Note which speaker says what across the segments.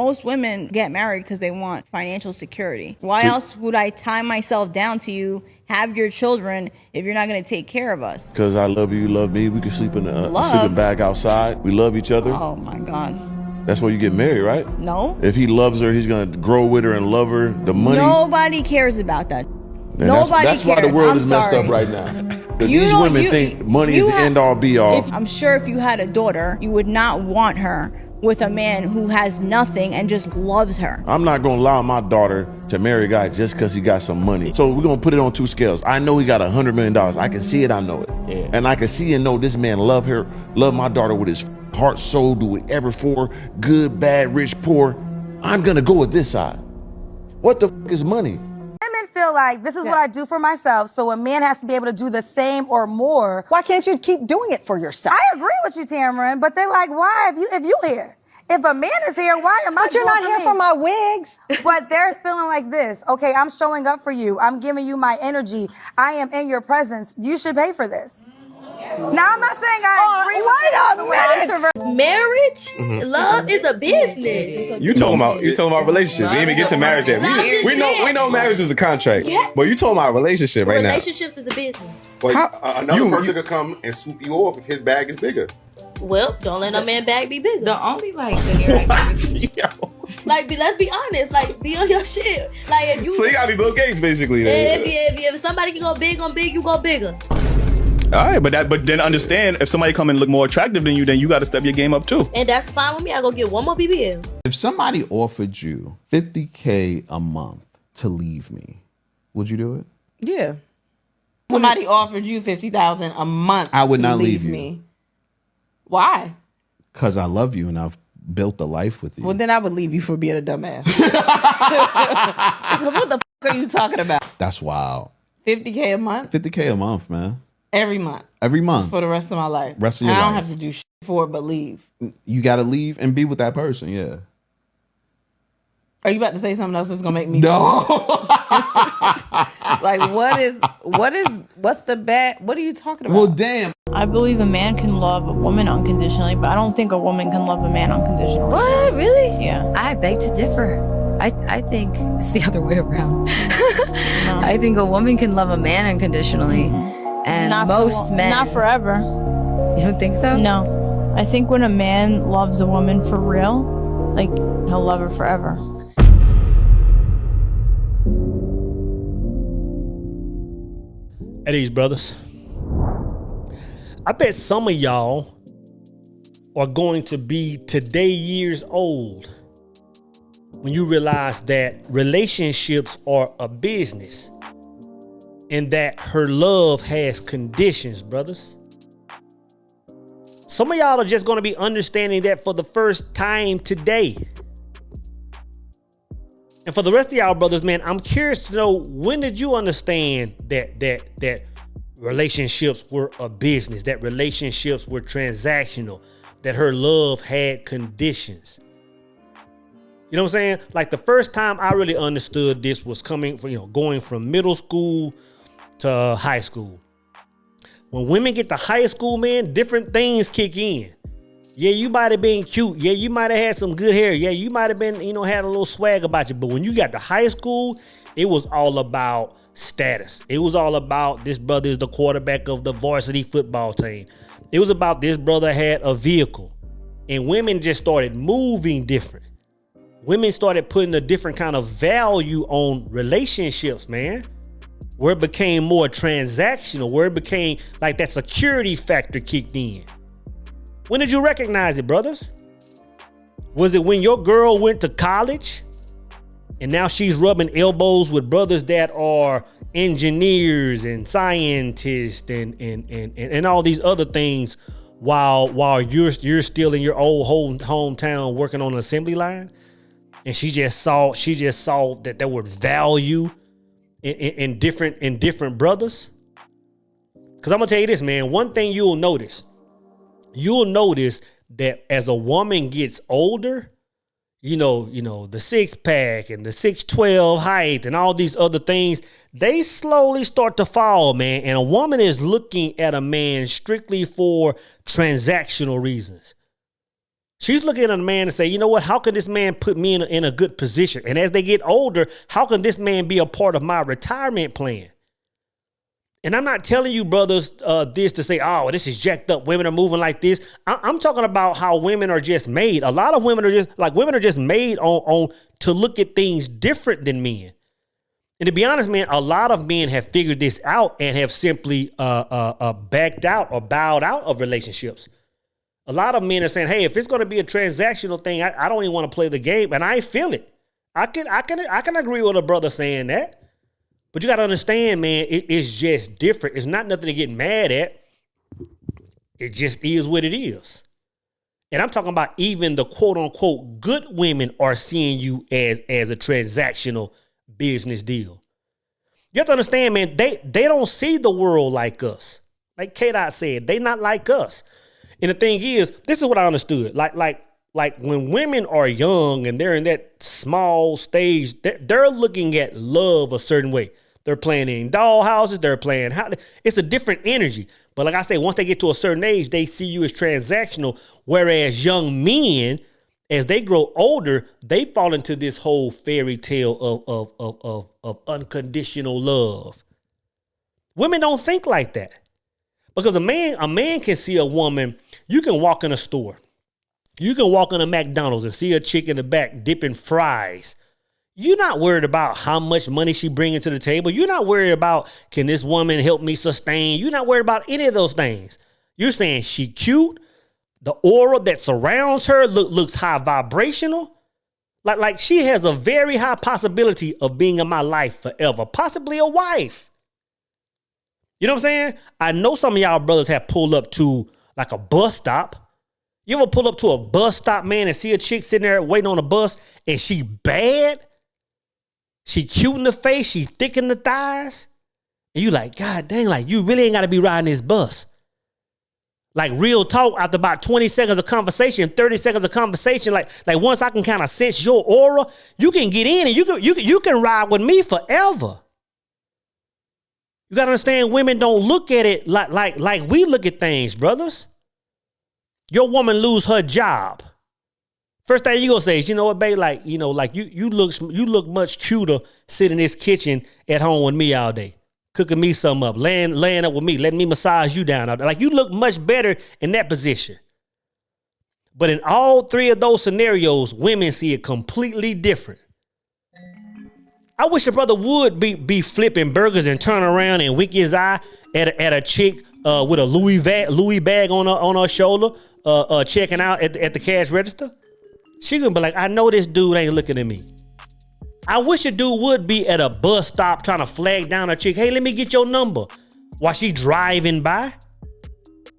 Speaker 1: Most women get married because they want financial security. Why else would I tie myself down to you, have your children, if you're not going to take care of us?
Speaker 2: Because I love you, you love me. We can sleep in the sleeping bag outside. We love each other.
Speaker 1: Oh my God.
Speaker 2: That's why you get married, right?
Speaker 1: No.
Speaker 2: If he loves her, he's going to grow with her and love her. The money.
Speaker 1: Nobody cares about that.
Speaker 2: And
Speaker 1: Nobody
Speaker 2: that's
Speaker 1: cares.
Speaker 2: why the world
Speaker 1: I'm
Speaker 2: is messed
Speaker 1: sorry.
Speaker 2: up right now. These women think money is the end all be all.
Speaker 1: I'm sure if you had a daughter, you would not want her with a man who has nothing and just loves her.
Speaker 2: I'm not going to allow my daughter to marry a guy just because he got some money. So we're going to put it on two scales. I know he got $100 million. I can see it. I know it. Yeah. And I can see and know this man love my daughter with his heart, soul, do whatever for, good, bad, rich, poor. I'm going to go with this side. What the f is money?
Speaker 3: Women feel like this is what I do for myself, so a man has to be able to do the same or more. Why can't you keep doing it for yourself? I agree with you, Tamron, but they're like, why if you here? If a man is here, why am I? But you're not here for my wigs. But they're feeling like this. Okay, I'm showing up for you. I'm giving you my energy. I am in your presence. You should pay for this. Now, I'm not saying I agree with it.
Speaker 4: Marriage, love is a business.
Speaker 5: You talking about relationships. We didn't even get to marriage yet. We know marriage is a contract.
Speaker 4: Yeah.
Speaker 5: But you talking about relationship right now.
Speaker 4: Relationships is a business.
Speaker 6: But another person could come and swoop you off if his bag is bigger.
Speaker 4: Well, don't let no man bag be bigger.
Speaker 7: The only let's
Speaker 4: be honest. Like, be on your shit. Like, if you.
Speaker 5: So you gotta be Bill Gates, basically. Then.
Speaker 4: If somebody can go big on big, you go bigger.
Speaker 5: All right, but then understand, if somebody come and look more attractive than you, then you got to step your game up too.
Speaker 4: And that's fine with me. I go get one more BBL.
Speaker 8: If somebody offered you $50K a month to leave me, would you do it?
Speaker 7: Yeah. Somebody offered you $50,000 a month.
Speaker 8: I would not
Speaker 7: leave
Speaker 8: you.
Speaker 7: Me. Why?
Speaker 8: Because I love you and I've built a life with you.
Speaker 7: Well, then I would leave you for being a dumbass. Because what the f are you talking about?
Speaker 8: That's wild.
Speaker 7: $50K a month?
Speaker 8: $50K a month, man.
Speaker 7: Every month.
Speaker 8: Every month.
Speaker 7: For the rest of my life.
Speaker 8: Rest of your life.
Speaker 7: I don't have to do shit for it but leave.
Speaker 8: You got to leave and be with that person, yeah.
Speaker 7: Are you about to say something else that's going to make me...
Speaker 8: No.
Speaker 7: Like, what's the bad... What are you talking about?
Speaker 8: Well, damn.
Speaker 1: I believe a man can love a woman unconditionally, but I don't think a woman can love a man unconditionally.
Speaker 9: What? Really?
Speaker 1: Yeah.
Speaker 9: I beg to differ. I think it's the other way around.
Speaker 1: No.
Speaker 9: I think a woman can love a man unconditionally. And most men...
Speaker 1: Not forever.
Speaker 9: You don't think so?
Speaker 1: No. I think when a man loves a woman for real, like, he'll love her forever.
Speaker 10: Hey, these brothers. I bet some of y'all are going to be today years old when you realize that relationships are a business and that her love has conditions, brothers. Some of y'all are just going to be understanding that for the first time today. And for the rest of y'all brothers, man, I'm curious to know, when did you understand that relationships were a business, that relationships were transactional, that her love had conditions? You know what I'm saying? Like, the first time I really understood this was coming from, going from middle school to high school. When women get to high school, man, different things kick in. Yeah, you might have been cute. Yeah, you might have had some good hair. Yeah, you might have been, had a little swag about you. But when you got to high school, it was all about status. It was all about, this brother is the quarterback of the varsity football team. It was about, this brother had a vehicle. And women just started moving different. Women started putting a different kind of value on relationships, man. Where it became more transactional, where it became like that security factor kicked in. When did you recognize it, brothers? Was it when your girl went to college and now she's rubbing elbows with brothers that are engineers and scientists and all these other things while you're still in your old hometown working on an assembly line? And she just saw that there was value in different brothers. Because I'm gonna tell you this, man. One thing you'll notice that as a woman gets older, the 6-pack and the 6'12" height and all these other things, they slowly start to fall, man. And a woman is looking at a man strictly for transactional reasons. She's looking at a man and say, you know what? How can this man put me in a good position? And as they get older, how can this man be a part of my retirement plan? And I'm not telling you, brothers, this to say, oh, this is jacked up. Women are moving like this. I'm talking about how women are just made. A lot of women are just made on to look at things different than men. And to be honest, man, a lot of men have figured this out and have simply backed out or bowed out of relationships. A lot of men are saying, hey, if it's going to be a transactional thing, I don't even want to play the game. And I feel it. I can agree with a brother saying that. But you got to understand, man, it's just different. It's not nothing to get mad at. It just is what it is. And I'm talking about even the quote unquote good women are seeing you as a transactional business deal. You have to understand, man, they don't see the world like us. Like K-Dot said, they not like us. And the thing is, this is what I understood. Like when women are young and they're in that small stage, they're looking at love a certain way. They're playing in dollhouses. They're playing. It's a different energy. But like I say, once they get to a certain age, they see you as transactional. Whereas young men, as they grow older, they fall into this whole fairy tale of unconditional love. Women don't think like that. Because a man can see a woman. You can walk in a store. You can walk in a McDonald's and see a chick in the back dipping fries. You're not worried about how much money she bringing to the table. You're not worried about, can this woman help me sustain? You're not worried about any of those things. You're saying she cute. The aura that surrounds her looks high vibrational. Like she has a very high possibility of being in my life forever. Possibly a wife. You know what I'm saying? I know some of y'all brothers have pulled up to like a bus stop. You ever pull up to a bus stop, man, and see a chick sitting there waiting on a bus and she bad? She cute in the face. She thick in the thighs. And you like, God dang, like you really ain't got to be riding this bus. Like real talk, after about 20 seconds of conversation, 30 seconds of conversation, like once I can kind of sense your aura, you can get in and you can ride with me forever. You got to understand, women don't look at it like we look at things, brothers. Your woman lose her job. First thing you gonna say is, you know what, babe, you look much cuter sitting in this kitchen at home with me all day, cooking me something up, laying up with me, letting me massage you down. Like you look much better in that position. But in all three of those scenarios, women see it completely different. I wish a brother would be flipping burgers and turn around and wink his eye at a chick with a Louis bag on her shoulder, checking out at the cash register. She gonna be like, I know this dude ain't looking at me. I wish a dude would be at a bus stop trying to flag down a chick. Hey, let me get your number while she driving by.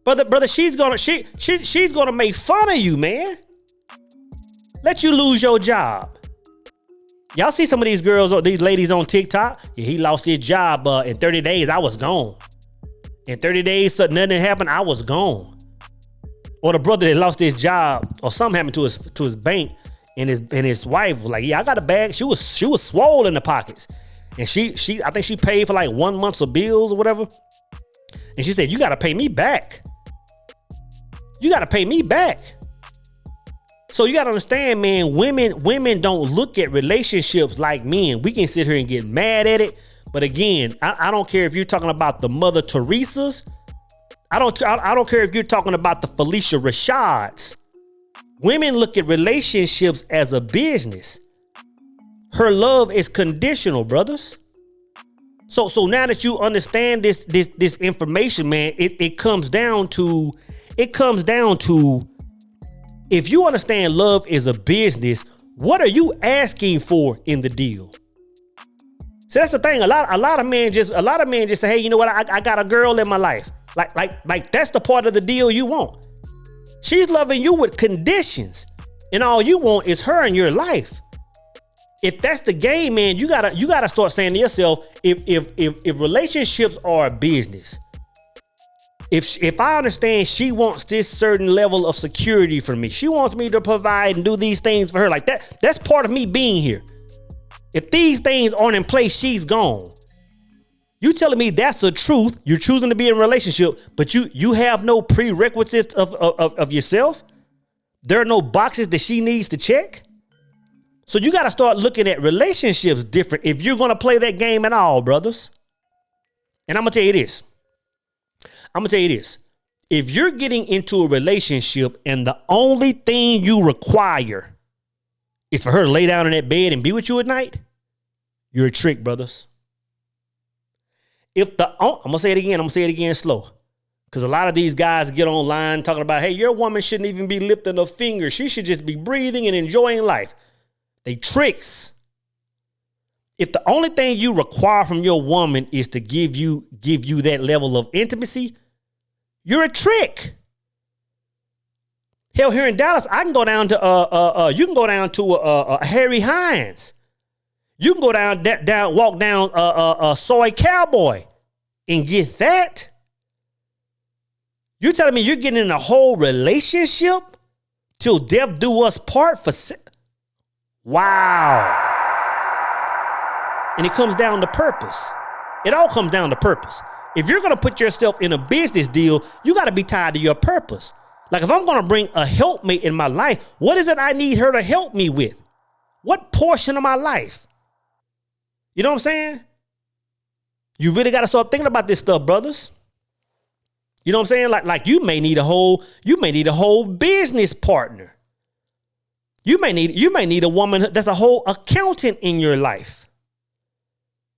Speaker 10: Brother, she's gonna make fun of you, man. Let you lose your job. Y'all see some of these girls, these ladies on TikTok? Yeah, he lost his job in 30 days. I was gone. In 30 days, nothing happened. I was gone. Or the brother that lost his job, or something happened to his bank, and his wife was like, yeah, I got a bag. She was swole in the pockets, and I think she paid for like 1 month of bills or whatever. And she said, you got to pay me back. You got to pay me back. So you got to understand, man, women don't look at relationships like men. We can sit here and get mad at it. But again, I don't care if you're talking about the Mother Teresas. I don't care if you're talking about the Felicia Rashads. Women look at relationships as a business. Her love is conditional, brothers. So now that you understand this information, man, it comes down to if you understand love is a business, what are you asking for in the deal? So that's the thing. A lot of men just say, hey, you know what? I got a girl in my life. Like that's the part of the deal you want. She's loving you with conditions, and all you want is her in your life. If that's the game, man, you gotta start saying to yourself, if relationships are a business, if I understand she wants this certain level of security from me, she wants me to provide and do these things for her, like that's part of me being here. If these things aren't in place, she's gone. You telling me that's the truth? You're choosing to be in a relationship, but you have no prerequisites of yourself? There are no boxes that she needs to check. So you got to start looking at relationships different if you're going to play that game at all, brothers. And I'm going to tell you this. If you're getting into a relationship and the only thing you require is for her to lay down in that bed and be with you at night, you're a trick, brothers. I'm going to say it again slow. Because a lot of these guys get online talking about, hey, your woman shouldn't even be lifting a finger. She should just be breathing and enjoying life. They tricks. If the only thing you require from your woman is to give you that level of intimacy, you're a trick. Hell, here in Dallas, I can go down to you can go down to Harry Hines. You can go walk down Soy Cowboy and get that. You're telling me you're getting in a whole relationship till death do us part for wow. And it comes down to purpose. It all comes down to purpose. If you're going to put yourself in a business deal, you got to be tied to your purpose. Like if I'm going to bring a helpmate in my life, what is it I need her to help me with? What portion of my life? You know what I'm saying? You really got to start thinking about this stuff, brothers. You know what I'm saying? Like you may need a whole business partner. You may need a woman that's a whole accountant in your life.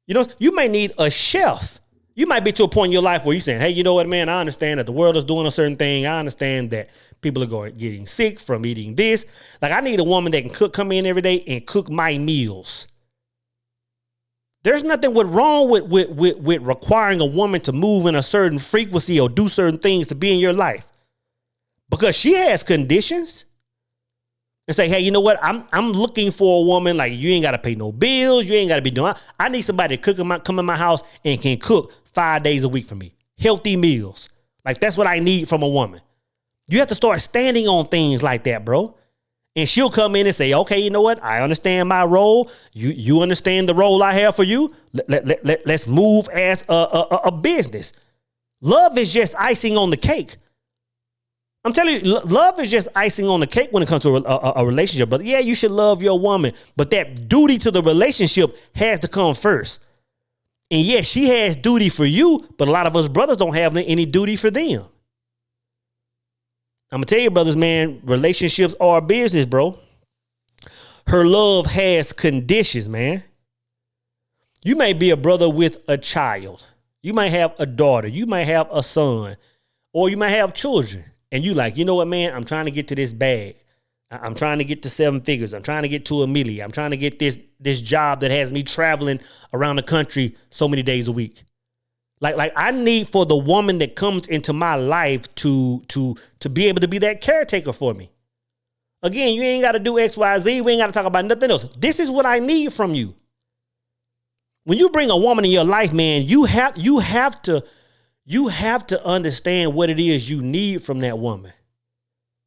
Speaker 10: You know, you may need a chef. You might be to a point in your life where you're saying, hey, you know what, man, I understand that the world is doing a certain thing. I understand that people are getting sick from eating this. Like I need a woman that can come in every day and cook my meals. There's nothing wrong with requiring a woman to move in a certain frequency or do certain things to be in your life. Because she has conditions. And say, hey, you know what? I'm looking for a woman like you ain't got to pay no bills. You ain't got to be doing. I need somebody to come in my house and can cook 5 days a week for me. Healthy meals. Like that's what I need from a woman. You have to start standing on things like that, bro. And she'll come in and say, okay, you know what? I understand my role. You understand the role I have for you. Let's move as a business. Love is just icing on the cake. I'm telling you, love is just icing on the cake when it comes to a relationship. But yeah, you should love your woman. But that duty to the relationship has to come first. And yes, she has duty for you, but a lot of us brothers don't have any duty for them. I'm going to tell you, brothers, man, relationships are a business, bro. Her love has conditions, man. You may be a brother with a child. You might have a daughter. You might have a son. Or you might have children. And you like, you know what, man, I'm trying to get to this bag. I'm trying to get to 7 figures. I'm trying to get to $1 million. I'm trying to get this job that has me traveling around the country so many days a week. Like I need for the woman that comes into my life to be able to be that caretaker for me. Again, you ain't got to do X, Y, Z. We ain't got to talk about nothing else. This is what I need from you. When you bring a woman in your life, man, you have to understand what it is you need from that woman.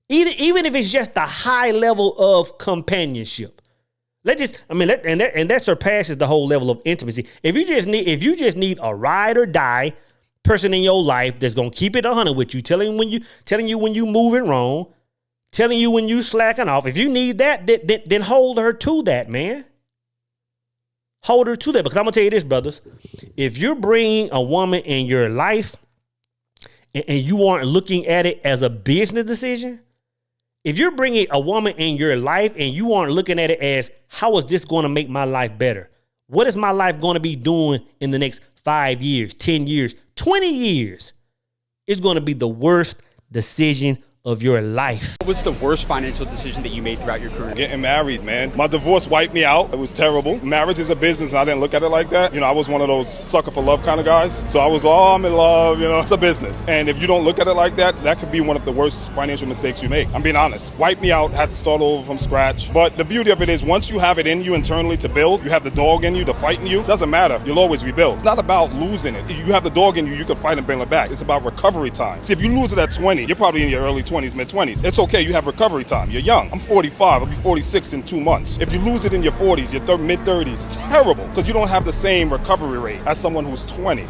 Speaker 10: Even if it's just a high level of companionship. That surpasses the whole level of intimacy. If you just need a ride or die person in your life that's gonna keep it 100 with you, telling you when you moving wrong, telling you when you slacking off. If you need that, then hold her to that, man. Hold her to that, because I'm gonna tell you this, brothers. If you're bringing a woman in your life and you aren't looking at it as a business decision, if you're bringing a woman in your life and you aren't looking at it as, how is this going to make my life better? What is my life going to be doing in the next 5 years, 10 years, 20 years? It's going to be the worst decision of your life.
Speaker 11: What was the worst financial decision that you made throughout your career?
Speaker 12: Getting married, man. My divorce wiped me out. It was terrible. Marriage is a business, and I didn't look at it like that. You know, I was one of those sucker for love kind of guys. So I was, I'm in love, it's a business. And if you don't look at it like that, that could be one of the worst financial mistakes you make. I'm being honest. Wiped me out, had to start over from scratch. But the beauty of it is, once you have it in you internally to build, you have the dog in you, the fight in you, doesn't matter. You'll always rebuild. It's not about losing it. If you have the dog in you, you can fight and bring it back. It's about recovery time. See, if you lose it at 20, you're probably in your early 20s, mid-20s. It's okay, you have recovery time. You're young. I'm 45. I'll be 46 in 2 months. If you lose it in your 40s, your mid-30s, it's terrible, because you don't have the same recovery rate as someone who's 20.